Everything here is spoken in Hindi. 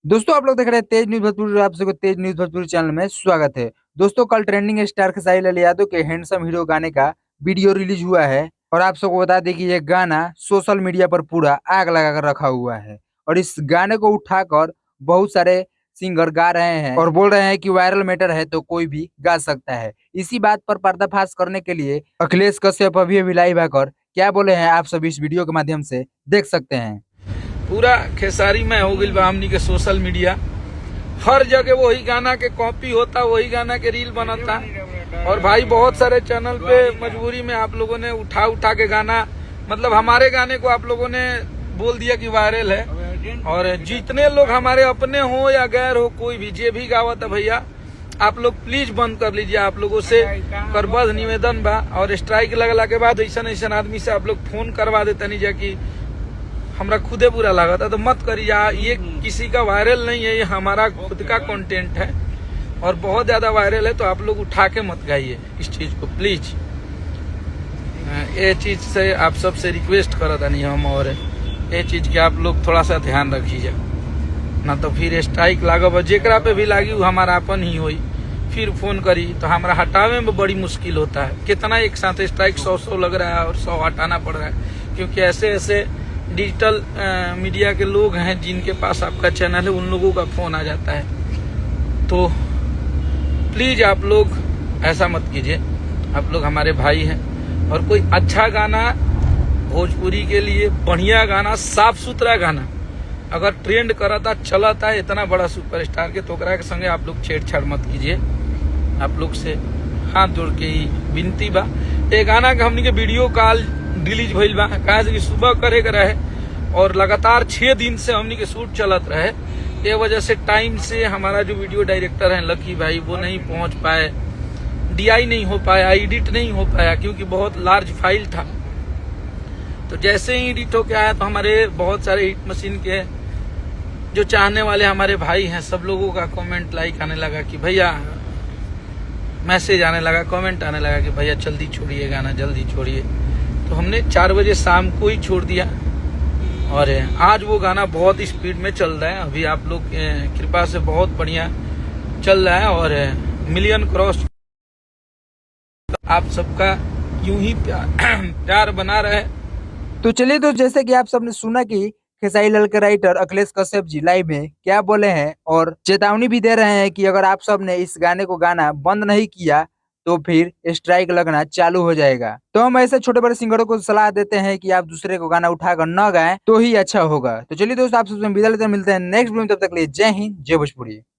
दोस्तों आप लोग देख रहे हैं तेज न्यूज भोजपुरी। आप सबको तेज न्यूज भोजपुरी चैनल में स्वागत है। दोस्तों कल ट्रेंडिंग स्टार खेसारी लाल यादव के हैंडसम हीरो गाने का वीडियो रिलीज हुआ है और आप सबको बता दें कि ये गाना सोशल मीडिया पर पूरा आग लगा कर रखा हुआ है और इस गाने को उठाकर बहुत सारे सिंगर गा रहे हैं और बोल रहे हैं कि वायरल मैटर है तो कोई भी गा सकता है। इसी बात पर पर्दाफाश करने के लिए अखिलेश कश्यप अभी लाइव आकर क्या बोले हैं आप सभी इस वीडियो के माध्यम से देख सकते हैं। पूरा खेसारी में हो गई बा हमनी के सोशल मीडिया। हर जगह वही गाना के कॉपी होता, वही गाना के रील बनता। और भाई बहुत सारे चैनल पे मजबूरी में आप लोगों ने उठा के गाना, मतलब हमारे गाने को आप लोगों ने बोल दिया कि वायरल है। और जितने लोग हमारे अपने हो या गैर हो, कोई भी जे भी गावत है भैया, आप लोग प्लीज बंद कर लीजिए। आप लोगों से करबद्ध निवेदन बा। और स्ट्राइक लगला के बाद ऐसा आदमी से आप लोग फोन करवा देता नहीं जाकि हमरा खुदे बुरा लगा था, तो मत करिए। ये किसी का वायरल नहीं है, ये हमारा खुद का कंटेंट है और बहुत ज्यादा वायरल है, तो आप लोग उठा के मत गाइए इस चीज को प्लीज। ये चीज से आप सबसे रिक्वेस्ट करता नहीं हम, और ये चीज के आप लोग थोड़ा सा ध्यान रखिए, ना तो फिर स्ट्राइक लागब, जेकरा पे भी लागी वो हमारा अपन ही होई। फिर फोन करी तो हमारा हटावे में बड़ी मुश्किल होता है। कितना एक साथ स्ट्राइक 100 लग रहा है और 100 हटाना पड़ रहा है, क्योंकि ऐसे डिजिटल मीडिया के लोग हैं जिनके पास आपका चैनल है, उन लोगों का फोन आ जाता है। तो प्लीज आप लोग ऐसा मत कीजिए। आप लोग हमारे भाई हैं और कोई अच्छा गाना भोजपुरी के लिए, बढ़िया गाना, साफ सुथरा गाना अगर ट्रेंड करता चलता है इतना बड़ा सुपरस्टार के, तो ओकरा के संगे आप लोग छेड़छाड़ मत कीजिए। आप लोग से हाथ जोड़ के ही विनती बा। ये गाना के हमनी के वीडियो कॉल रिलीज भइल बा, कहा कि सुबह करे के रहे और लगातार 6 दिन से हमनी के शूट चलत रहे। ये वजह से टाइम से हमारा जो वीडियो डायरेक्टर है लकी भाई, वो नहीं पहुंच पाए, डीआई नहीं हो पाया, एडिट नहीं हो पाया, क्योंकि बहुत लार्ज फाइल था। तो जैसे ही एडिट होके आया तो हमारे बहुत सारे हिट मशीन के जो चाहने वाले हमारे भाई हैं, सब लोगों का कमेंट लाइक आने लगा कि भैया, मैसेज आने लगा, कमेंट आने लगा कि भैया जल्दी छोड़िए गाना, जल्दी छोड़िए। तो हमने 4 बजे शाम को ही छोड़ दिया और आज वो गाना बहुत स्पीड में चल रहा है। अभी आप लोग कृपा से बहुत बढ़िया चल रहा है और मिलियन क्रॉस। आप सबका यूं ही प्यार बना रहे। तो चलिए, तो जैसे कि आप सबने सुना कि खेसारी लाल के राइटर अखिलेश कश्यप जी लाइव में क्या बोले हैं और चेतावनी भी दे रहे हैं कि अगर आप सब ने इस गाने को गाना बंद नहीं किया तो फिर स्ट्राइक लगना चालू हो जाएगा। तो हम ऐसे छोटे बड़े सिंगरों को सलाह देते हैं कि आप दूसरे को गाना उठाकर न गाएं तो ही अच्छा होगा। तो चलिए दोस्तों, आप सबसे विदा लेते हैं, मिलते हैं नेक्स्ट वीडियो में। तब तक के लिए जय हिंद, जय भोजपुरी।